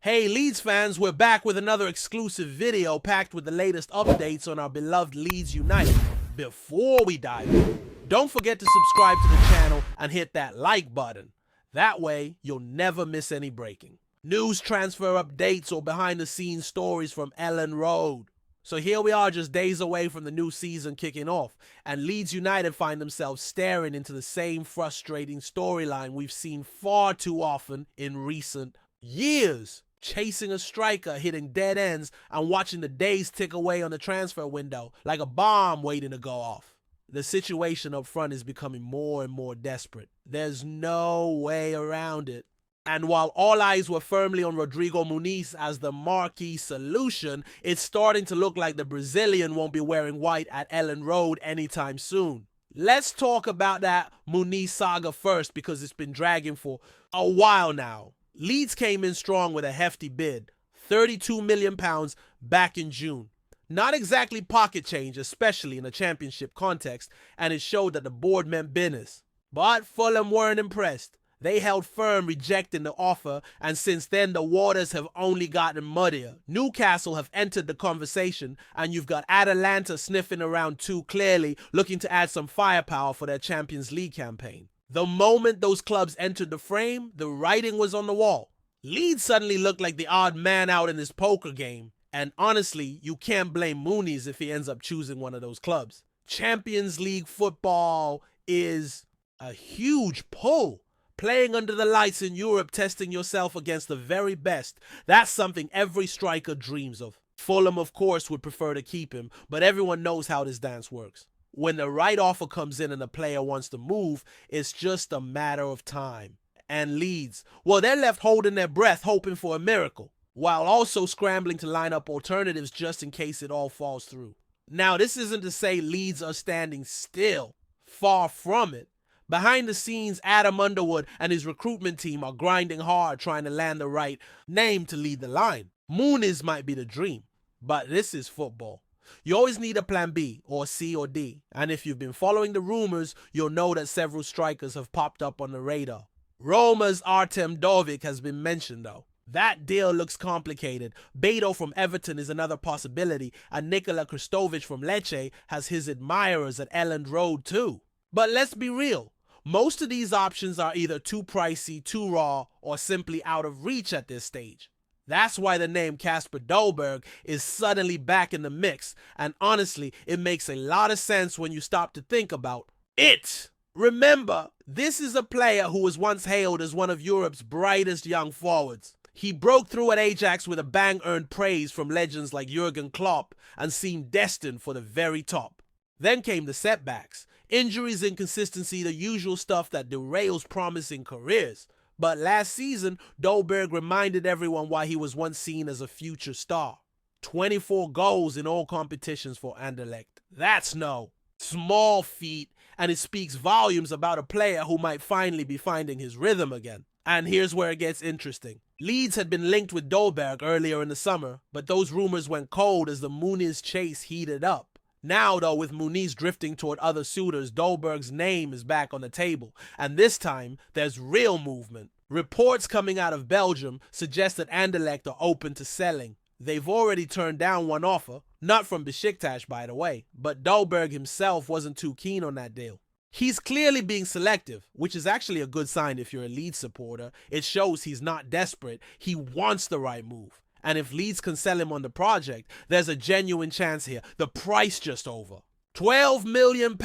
Hey Leeds fans, we're back with another exclusive video packed with the latest updates on our beloved Leeds United. Before we dive in, don't forget to subscribe to the channel and hit that like button. That way, you'll never miss any breaking news, transfer updates, or behind the scenes stories from Elland Road. So here we are just days away from the new season kicking off, and Leeds United find themselves staring into the same frustrating storyline we've seen far too often in recent years. Chasing a striker, hitting dead ends, and watching the days tick away on the transfer window like a bomb waiting to go off. The situation up front is becoming more and more desperate. There's no way around it. And while all eyes were firmly on Rodrigo Muniz as the marquee solution, it's starting to look like the Brazilian won't be wearing white at Elland Road anytime soon. Let's talk about that Muniz saga first, because it's been dragging for a while now. Leeds came in strong with a hefty bid, £32 million back in June. Not exactly pocket change, especially in a championship context, and it showed that the board meant business. But Fulham weren't impressed. They held firm, rejecting the offer, and since then the waters have only gotten muddier. Newcastle have entered the conversation, and you've got Atalanta sniffing around too, clearly looking to add some firepower for their Champions League campaign. The moment those clubs entered the frame, the writing was on the wall. Leeds suddenly looked like the odd man out in this poker game, and honestly, you can't blame Muniz if he ends up choosing one of those clubs. Champions League football is a huge pull. Playing under the lights in Europe, testing yourself against the very best, that's something every striker dreams of. Fulham, of course, would prefer to keep him, but everyone knows how this dance works. When the right offer comes in and the player wants to move, it's just a matter of time. And Leeds, well, they're left holding their breath, hoping for a miracle, while also scrambling to line up alternatives just in case it all falls through. Now, this isn't to say Leeds are standing still. Far from it. Behind the scenes, Adam Underwood and his recruitment team are grinding hard trying to land the right name to lead the line. Muniz might be the dream, but this is football. You always need a plan B, or C or D, and if you've been following the rumors, you'll know that several strikers have popped up on the radar. Roma's Artem Dovik has been mentioned though. That deal looks complicated. Beto from Everton is another possibility, and Nikola Kristovic from Lecce has his admirers at Elland Road too. But let's be real, most of these options are either too pricey, too raw, or simply out of reach at this stage. That's why the name Kasper Dolberg is suddenly back in the mix, and honestly, it makes a lot of sense when you stop to think about it. Remember, this is a player who was once hailed as one of Europe's brightest young forwards. He broke through at Ajax with a bang, earned praise from legends like Jurgen Klopp, and seemed destined for the very top. Then came the setbacks. Injuries, inconsistency, the usual stuff that derails promising careers. But last season, Dolberg reminded everyone why he was once seen as a future star. 24 goals in all competitions for Anderlecht. That's no small feat, and it speaks volumes about a player who might finally be finding his rhythm again. And here's where it gets interesting. Leeds had been linked with Dolberg earlier in the summer, but those rumors went cold as the Muniz chase heated up. Now, though, with Muniz drifting toward other suitors, Dolberg's name is back on the table, and this time, there's real movement. Reports coming out of Belgium suggest that Anderlecht are open to selling. They've already turned down one offer, not from Besiktas by the way, but Dolberg himself wasn't too keen on that deal. He's clearly being selective, which is actually a good sign if you're a Leeds supporter. It shows he's not desperate, he wants the right move. And if Leeds can sell him on the project, there's a genuine chance here. The price just over. £12 million.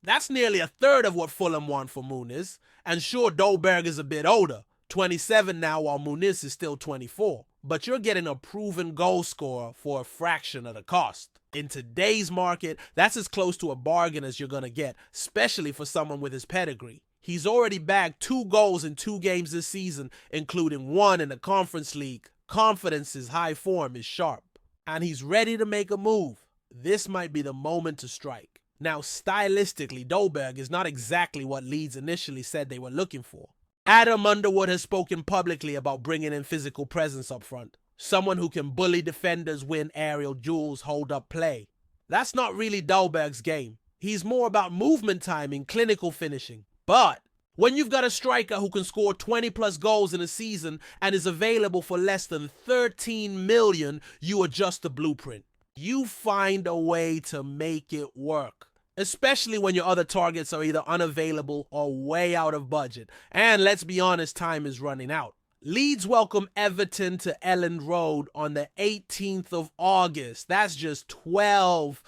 That's nearly a third of what Fulham want for Muniz. And sure, Dolberg is a bit older, 27 now, while Muniz is still 24. But you're getting a proven goal scorer for a fraction of the cost. In today's market, that's as close to a bargain as you're going to get, especially for someone with his pedigree. He's already bagged 2 goals in 2 games this season, including 1 in the Conference League. Confidence's high form is sharp, and he's ready to make a move. This might be the moment to strike. Now, stylistically, Dolberg is not exactly what Leeds initially said they were looking for. Adam Underwood has spoken publicly about bringing in physical presence up front. Someone who can bully defenders, win aerial duels, hold up play. That's not really Dolberg's game. He's more about movement timing, clinical finishing. But When you've got a striker who can score 20 plus goals in a season and is available for less than 13 million, you adjust the blueprint. You find a way to make it work, especially when your other targets are either unavailable or way out of budget. And let's be honest, time is running out. Leeds welcome Everton to Elland Road on the 18th of August. That's just 12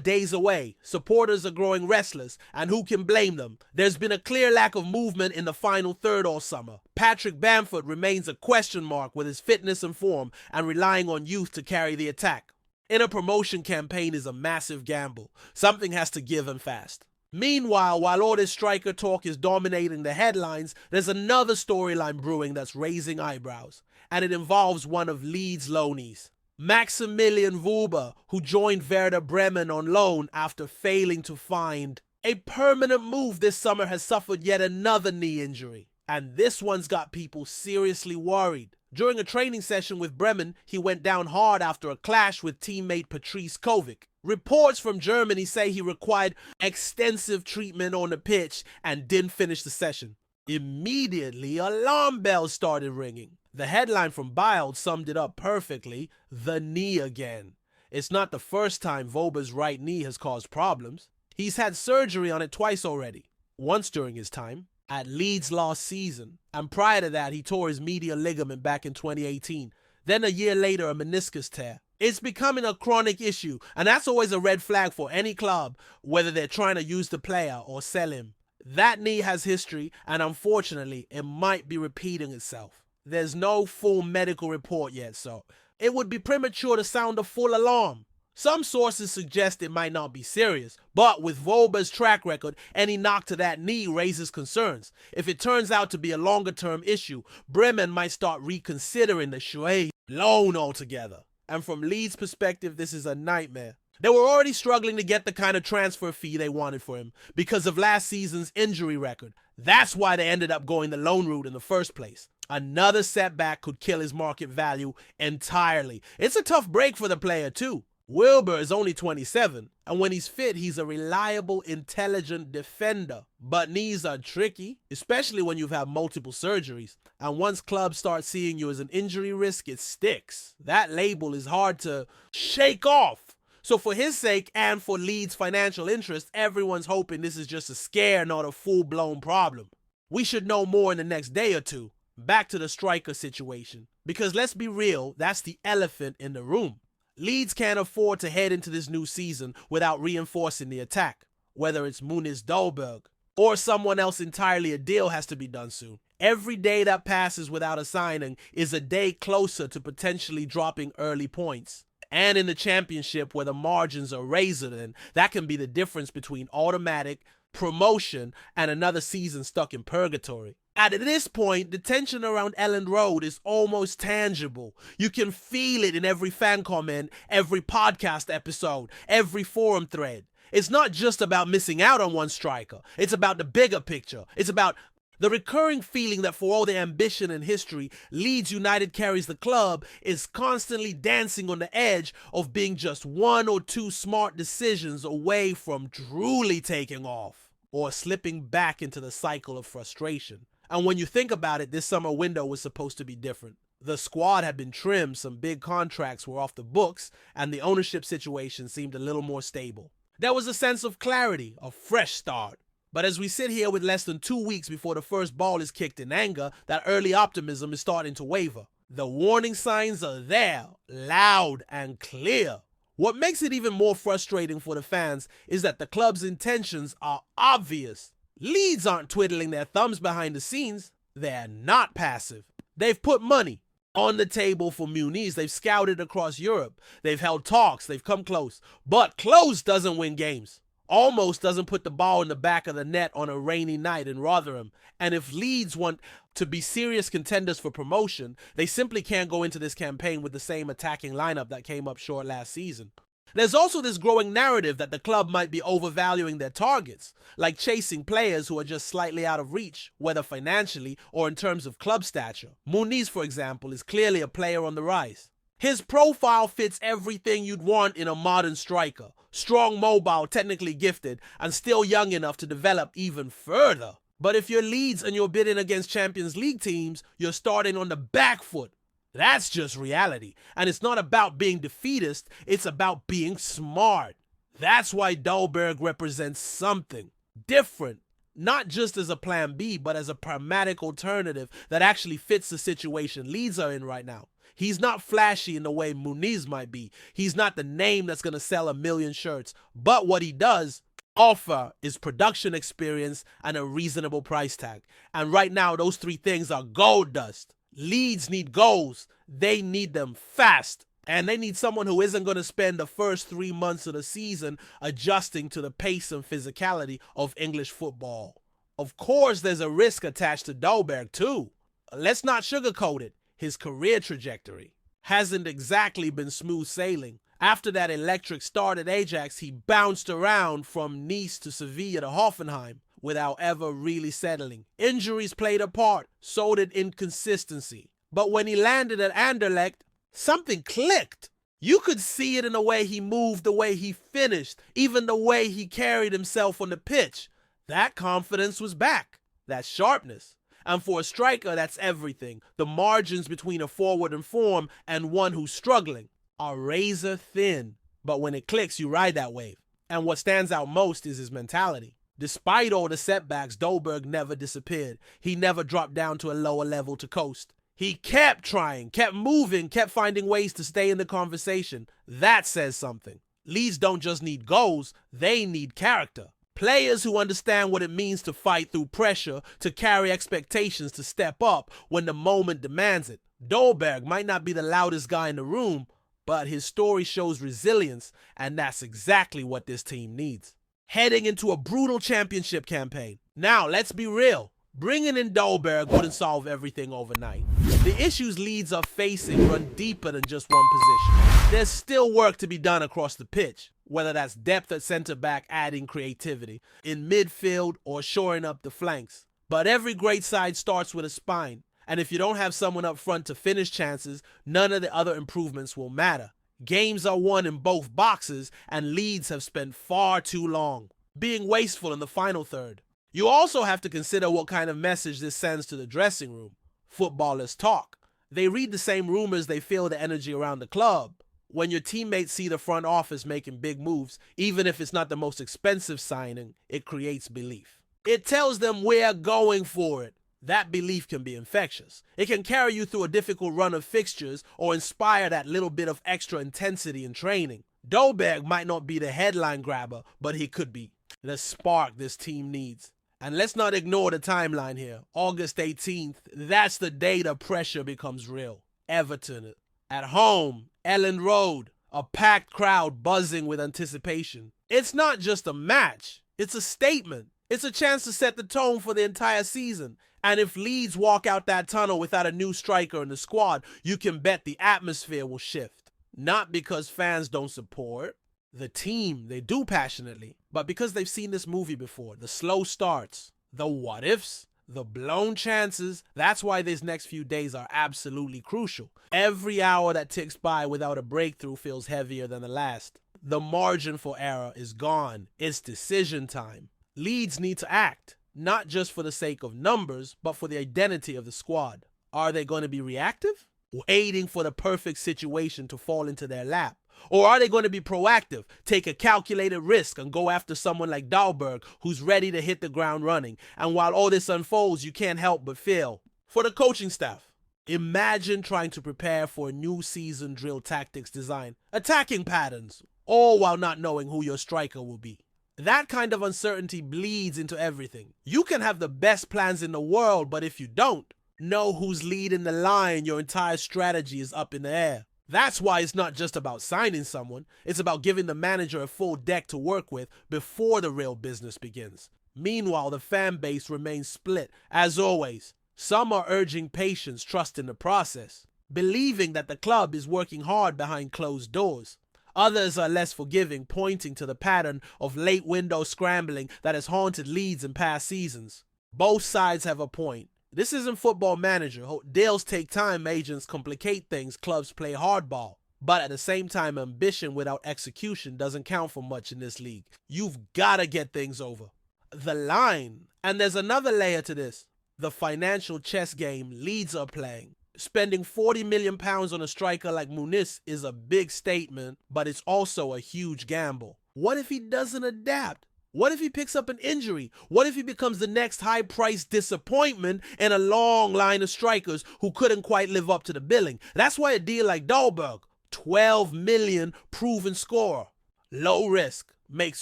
days away. Supporters are growing restless, and who can blame them? There's been a clear lack of movement in the final third all summer. Patrick Bamford remains a question mark with his fitness and form, and relying on youth to carry the attack. In a promotion campaign is a massive gamble. Something has to give and fast. Meanwhile, while all this striker talk is dominating the headlines, there's another storyline brewing that's raising eyebrows, and it involves one of Leeds' loanees, Maximilian Wöber, who joined Werder Bremen on loan after failing to find a permanent move this summer. Has suffered yet another knee injury, and this one's got people seriously worried. During a training session with Bremen, he went down hard after a clash with teammate Patrice Kovic. Reports from Germany say he required extensive treatment on the pitch and didn't finish the session. Immediately, alarm bells started ringing. The headline from Bild summed it up perfectly: the knee again. It's not the first time Wöber's right knee has caused problems. He's had surgery on it twice already. Once during his time at Leeds last season, and prior to that he tore his medial ligament back in 2018. Then a year later, a meniscus tear. It's becoming a chronic issue, and that's always a red flag for any club, whether they're trying to use the player or sell him. That knee has history, and unfortunately, it might be repeating itself. There's no full medical report yet, so it would be premature to sound a full alarm. Some sources suggest it might not be serious, but with Wöber's track record, any knock to that knee raises concerns. If it turns out to be a longer-term issue, Bremen might start reconsidering the Schweiz loan altogether. And from Leeds' perspective, this is a nightmare. They were already struggling to get the kind of transfer fee they wanted for him because of last season's injury record. That's why they ended up going the loan route in the first place. Another setback could kill his market value entirely. It's a tough break for the player too. Wöber is only 27, and when he's fit, he's a reliable, intelligent defender. But knees are tricky, especially when you've had multiple surgeries. And once clubs start seeing you as an injury risk, it sticks. That label is hard to shake off. So for his sake and for Leeds' financial interest, everyone's hoping this is just a scare, not a full-blown problem. We should know more in the next day or two. Back to the striker situation. Because let's be real, that's the elephant in the room. Leeds can't afford to head into this new season without reinforcing the attack. Whether it's Muniz Dolberg or someone else entirely, a deal has to be done soon. Every day that passes without a signing is a day closer to potentially dropping early points. And in the championship, where the margins are razor thin, that can be the difference between automatic promotion and another season stuck in purgatory. At this point, the tension around Elland Road is almost tangible. You can feel it in every fan comment, every podcast episode, every forum thread. It's not just about missing out on one striker. It's about the bigger picture. It's about the recurring feeling that for all the ambition and history Leeds United carries, the club is constantly dancing on the edge of being just one or two smart decisions away from truly taking off or slipping back into the cycle of frustration. And when you think about it, this summer window was supposed to be different. The squad had been trimmed, some big contracts were off the books, and the ownership situation seemed a little more stable. There was a sense of clarity, a fresh start. But as we sit here with less than 2 weeks before the first ball is kicked in anger, that early optimism is starting to waver. The warning signs are there, loud and clear. What makes it even more frustrating for the fans is that the club's intentions are obvious. Leeds aren't twiddling their thumbs behind the scenes. They're not passive. They've put money on the table for Muniz. They've scouted across Europe. They've held talks. They've come close. But close doesn't win games. Almost doesn't put the ball in the back of the net on a rainy night in Rotherham. And if Leeds want to be serious contenders for promotion, they simply can't go into this campaign with the same attacking lineup that came up short last season. There's also this growing narrative that the club might be overvaluing their targets, like chasing players who are just slightly out of reach, whether financially or in terms of club stature. Muniz, for example, is clearly a player on the rise. His profile fits everything you'd want in a modern striker. Strong, mobile, technically gifted, and still young enough to develop even further. But if you're Leeds and you're bidding against Champions League teams, you're starting on the back foot. That's just reality. And it's not about being defeatist, it's about being smart. That's why Dolberg represents something different, not just as a plan B, but as a pragmatic alternative that actually fits the situation Leeds are in right now. He's not flashy in the way Muniz might be. He's not the name that's going to sell 1 million shirts. But what he does offer is production experience and a reasonable price tag. And right now, those three things are gold dust. Leeds need goals. They need them fast. And they need someone who isn't going to spend the first 3 months of the season adjusting to the pace and physicality of English football. Of course, there's a risk attached to Dolberg too. Let's not sugarcoat it. His career trajectory hasn't exactly been smooth sailing. After that electric start at Ajax, he bounced around from Nice to Sevilla to Hoffenheim without ever really settling. Injuries played a part, so did inconsistency. But when he landed at Anderlecht, something clicked. You could see it in the way he moved, the way he finished, even the way he carried himself on the pitch. That confidence was back. That sharpness. And for a striker, that's everything. The margins between a forward in form and one who's struggling are razor thin. But when it clicks, you ride that wave. And what stands out most is his mentality. Despite all the setbacks, Dolberg never disappeared. He never dropped down to a lower level to coast. He kept trying, kept moving, kept finding ways to stay in the conversation. That says something. Leeds don't just need goals, they need character. Players who understand what it means to fight through pressure, to carry expectations, to step up when the moment demands it. Dolberg might not be the loudest guy in the room, but his story shows resilience, and that's exactly what this team needs. Heading into a brutal championship campaign. Now, let's be real. Bringing in Dolberg wouldn't solve everything overnight. The issues Leeds are facing run deeper than just one position. There's still work to be done across the pitch, whether that's depth at centre-back, adding creativity, in midfield, or shoring up the flanks. But every great side starts with a spine, and if you don't have someone up front to finish chances, none of the other improvements will matter. Games are won in both boxes, and Leeds have spent far too long being wasteful in the final third. You also have to consider what kind of message this sends to the dressing room. Footballers talk. They read the same rumors, they feel the energy around the club. When your teammates see the front office making big moves, even if it's not the most expensive signing, it creates belief. It tells them we're going for it. That belief can be infectious. It can carry you through a difficult run of fixtures or inspire that little bit of extra intensity in training. Dolberg might not be the headline grabber, but he could be the spark this team needs. And let's not ignore the timeline here. August 18th, that's the day the pressure becomes real. Everton, at home, Elland Road, a packed crowd buzzing with anticipation. It's not just a match, it's a statement. It's a chance to set the tone for the entire season. And if Leeds walk out that tunnel without a new striker in the squad, you can bet the atmosphere will shift. Not because fans don't support the team, they do passionately, but because they've seen this movie before. The slow starts, the what ifs, the blown chances. That's why these next few days are absolutely crucial. Every hour that ticks by without a breakthrough feels heavier than the last. The margin for error is gone. It's decision time. Leeds need to act, not just for the sake of numbers, but for the identity of the squad. Are they going to be reactive, waiting for the perfect situation to fall into their lap? Or are they going to be proactive, take a calculated risk and go after someone like Dolberg who's ready to hit the ground running? And while all this unfolds, you can't help but feel for the coaching staff. Imagine trying to prepare for a new season drill tactics design, attacking patterns, all while not knowing who your striker will be. That kind of uncertainty bleeds into everything. You can have the best plans in the world, but if you don't know who's leading the line, your entire strategy is up in the air. That's why it's not just about signing someone, it's about giving the manager a full deck to work with before the real business begins. Meanwhile, the fan base remains split. As always, some are urging patience, trust in the process, believing that the club is working hard behind closed doors. Others are less forgiving, pointing to the pattern of late window scrambling that has haunted Leeds in past seasons. Both sides have a point. This isn't Football Manager. Deals take time, agents complicate things, clubs play hardball. But at the same time, ambition without execution doesn't count for much in this league. You've got to get things over the line. And there's another layer to this. The financial chess game Leeds are playing. Spending £40 million on a striker like Muniz is a big statement, but it's also a huge gamble. What if he doesn't adapt? What if he picks up an injury? What if he becomes the next high-priced disappointment in a long line of strikers who couldn't quite live up to the billing? That's why a deal like Dahlberg, 12 million proven scorer, low risk, makes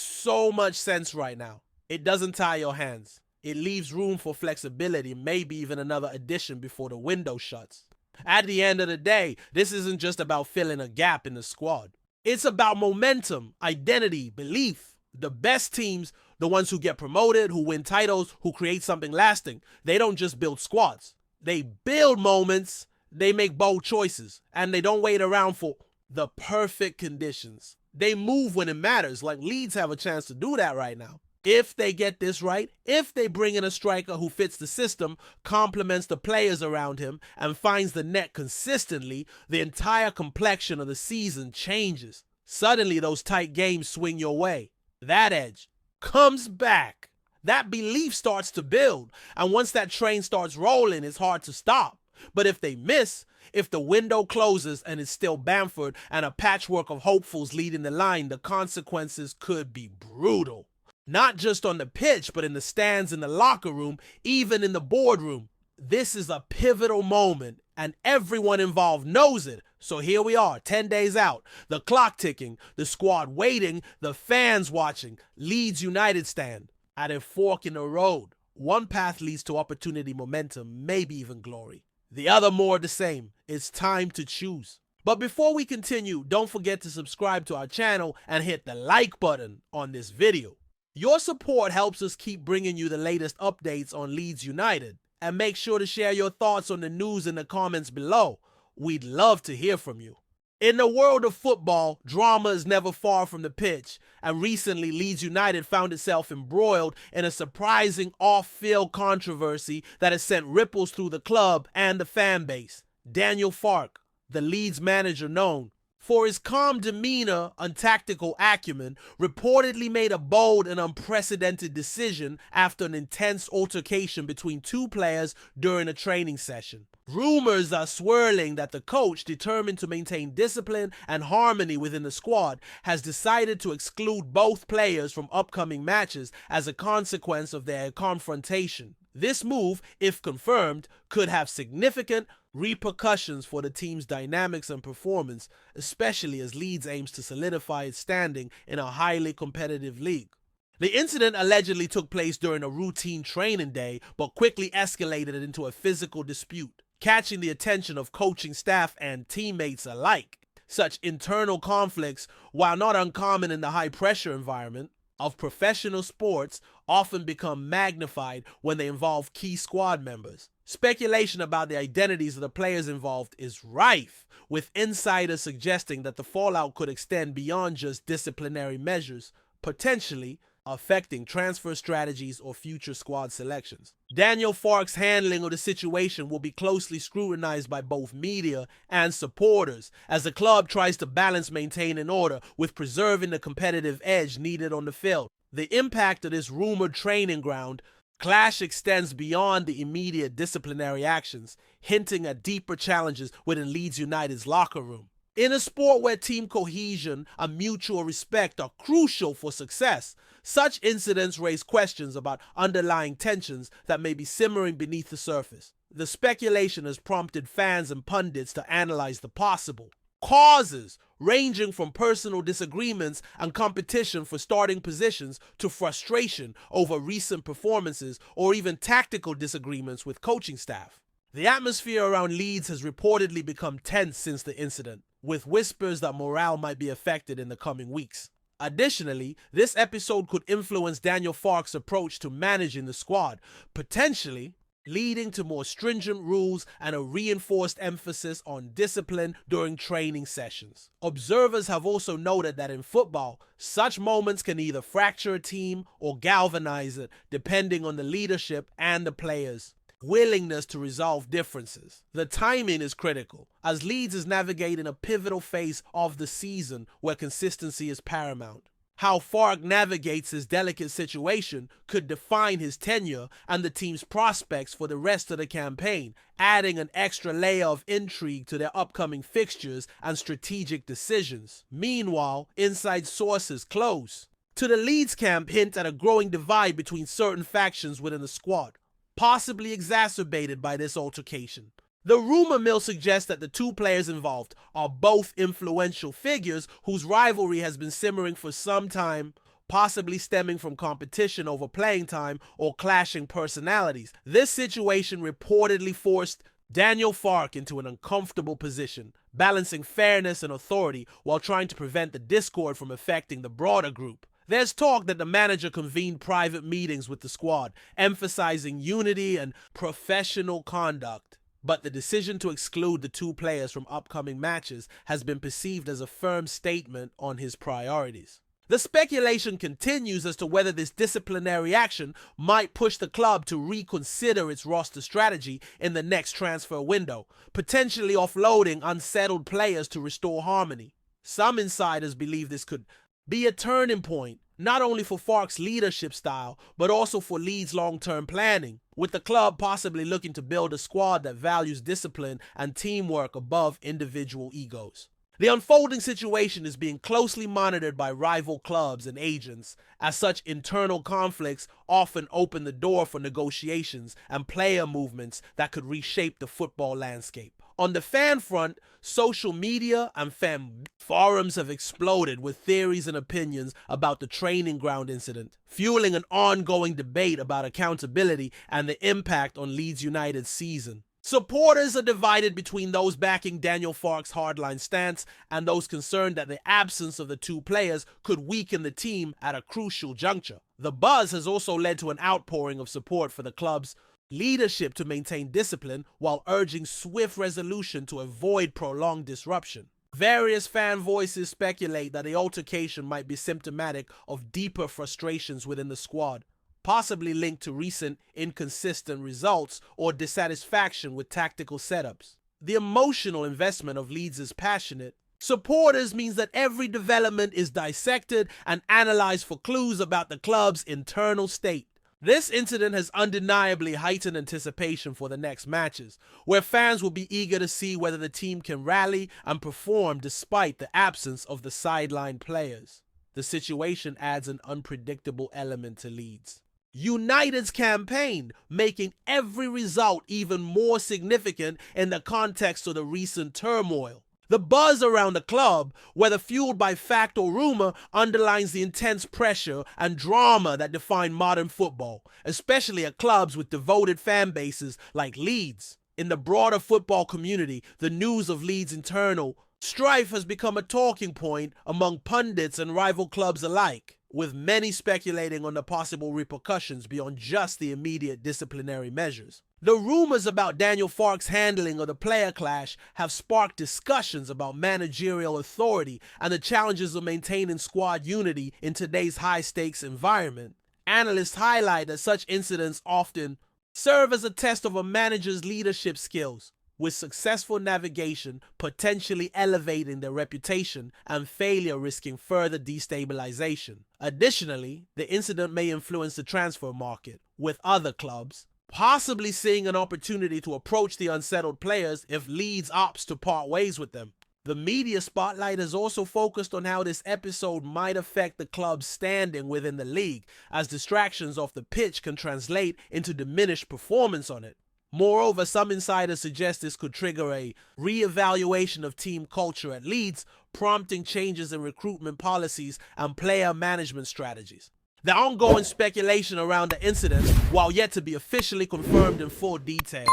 so much sense right now. It doesn't tie your hands. It leaves room for flexibility, maybe even another addition before the window shuts. At the end of the day, this isn't just about filling a gap in the squad. It's about momentum, identity, belief. The best teams, the ones who get promoted, who win titles, who create something lasting, they don't just build squads. They build moments, they make bold choices, and they don't wait around for the perfect conditions. They move when it matters, like Leeds have a chance to do that right now. If they get this right, if they bring in a striker who fits the system, complements the players around him, and finds the net consistently, the entire complexion of the season changes. Suddenly, those tight games swing your way. That edge comes back. That belief starts to build, and once that train starts rolling, it's hard to stop. But if they miss, if the window closes and it's still Bamford and a patchwork of hopefuls leading the line, the consequences could be brutal. Not just on the pitch, but in the stands, in the locker room, even in the boardroom. This is a pivotal moment, and everyone involved knows it. So here we are, 10 days out, the clock ticking, the squad waiting, the fans watching. Leeds United stand at a fork in the road. One path leads to opportunity, momentum, maybe even glory. The other more of the same. It's time to choose. But before we continue, don't forget to subscribe to our channel and hit the like button on this video. Your support helps us keep bringing you the latest updates on Leeds United. And make sure to share your thoughts on the news in the comments below. We'd love to hear from you. In the world of football, drama is never far from the pitch, and recently Leeds United found itself embroiled in a surprising off-field controversy that has sent ripples through the club and the fan base. Daniel Farke, the Leeds manager known for his calm demeanor and tactical acumen, reportedly made a bold and unprecedented decision after an intense altercation between two players during a training session. Rumors are swirling that the coach, determined to maintain discipline and harmony within the squad, has decided to exclude both players from upcoming matches as a consequence of their confrontation. This move, if confirmed, could have significant repercussions for the team's dynamics and performance, especially as Leeds aims to solidify its standing in a highly competitive league. The incident allegedly took place during a routine training day, but quickly escalated into a physical dispute, catching the attention of coaching staff and teammates alike. Such internal conflicts, while not uncommon in the high-pressure environment of professional sports, often become magnified when they involve key squad members. Speculation about the identities of the players involved is rife, with insiders suggesting that the fallout could extend beyond just disciplinary measures, potentially affecting transfer strategies or future squad selections. Daniel Farke's handling of the situation will be closely scrutinized by both media and supporters as the club tries to balance maintaining order with preserving the competitive edge needed on the field. The impact of this rumored training ground clash extends beyond the immediate disciplinary actions, hinting at deeper challenges within Leeds United's locker room. In a sport where team cohesion and mutual respect are crucial for success, such incidents raise questions about underlying tensions that may be simmering beneath the surface. The speculation has prompted fans and pundits to analyze the possible causes, ranging from personal disagreements and competition for starting positions to frustration over recent performances or even tactical disagreements with coaching staff. The atmosphere around Leeds has reportedly become tense since the incident, with whispers that morale might be affected in the coming weeks. Additionally, this episode could influence Daniel Farke's approach to managing the squad, potentially leading to more stringent rules and a reinforced emphasis on discipline during training sessions. Observers have also noted that in football, such moments can either fracture a team or galvanize it, depending on the leadership and the players' willingness to resolve differences. The timing is critical, as Leeds is navigating a pivotal phase of the season where consistency is paramount. How FARKE navigates this delicate situation could define his tenure and the team's prospects for the rest of the campaign, adding an extra layer of intrigue to their upcoming fixtures and strategic decisions. Meanwhile, inside sources close to the Leeds camp hint at a growing divide between certain factions within the squad, possibly exacerbated by this altercation. The rumor mill suggests that the two players involved are both influential figures whose rivalry has been simmering for some time, possibly stemming from competition over playing time or clashing personalities. This situation reportedly forced Daniel FARKE into an uncomfortable position, balancing fairness and authority while trying to prevent the discord from affecting the broader group. There's talk that the manager convened private meetings with the squad, emphasizing unity and professional conduct. But the decision to exclude the two players from upcoming matches has been perceived as a firm statement on his priorities. The speculation continues as to whether this disciplinary action might push the club to reconsider its roster strategy in the next transfer window, potentially offloading unsettled players to restore harmony. Some insiders believe this could be a turning point, not only for FARKE's leadership style, but also for Leeds' long-term planning, with the club possibly looking to build a squad that values discipline and teamwork above individual egos. The unfolding situation is being closely monitored by rival clubs and agents, as such internal conflicts often open the door for negotiations and player movements that could reshape the football landscape. On the fan front, social media and fan forums have exploded with theories and opinions about the training ground incident, fueling an ongoing debate about accountability and the impact on Leeds United's season. Supporters are divided between those backing Daniel FARKE's hardline stance and those concerned that the absence of the two players could weaken the team at a crucial juncture. The buzz has also led to an outpouring of support for the club's leadership to maintain discipline while urging swift resolution to avoid prolonged disruption. Various fan voices speculate that the altercation might be symptomatic of deeper frustrations within the squad, possibly linked to recent inconsistent results or dissatisfaction with tactical setups. The emotional investment of Leeds' is passionate. Supporters means that every development is dissected and analyzed for clues about the club's internal state. This incident has undeniably heightened anticipation for the next matches, where fans will be eager to see whether the team can rally and perform despite the absence of the sideline players. The situation adds an unpredictable element to Leeds United's campaign, making every result even more significant in the context of the recent turmoil. The buzz around the club, whether fueled by fact or rumor, underlines the intense pressure and drama that define modern football, especially at clubs with devoted fan bases like Leeds. In the broader football community, the news of Leeds' internal strife has become a talking point among pundits and rival clubs alike, with many speculating on the possible repercussions beyond just the immediate disciplinary measures. The rumors about Daniel FARKE's handling of the player clash have sparked discussions about managerial authority and the challenges of maintaining squad unity in today's high-stakes environment. Analysts highlight that such incidents often serve as a test of a manager's leadership skills, with successful navigation potentially elevating their reputation and failure risking further destabilization. Additionally, the incident may influence the transfer market, with other clubs possibly seeing an opportunity to approach the unsettled players if Leeds opts to part ways with them. The media spotlight is also focused on how this episode might affect the club's standing within the league, as distractions off the pitch can translate into diminished performance on it. Moreover, some insiders suggest this could trigger a re-evaluation of team culture at Leeds, prompting changes in recruitment policies and player management strategies. The ongoing speculation around the incident, while yet to be officially confirmed in full detail,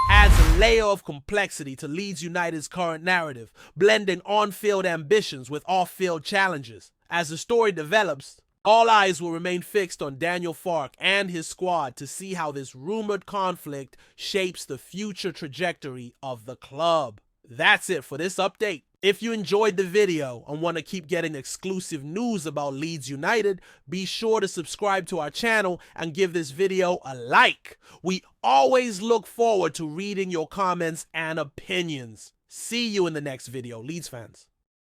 adds a layer of complexity to Leeds United's current narrative, blending on-field ambitions with off-field challenges. As the story develops, all eyes will remain fixed on Daniel FARKE and his squad to see how this rumored conflict shapes the future trajectory of the club. That's it for this update. If you enjoyed the video and want to keep getting exclusive news about Leeds United, be sure to subscribe to our channel and give this video a like. We always look forward to reading your comments and opinions. See you in the next video, Leeds fans.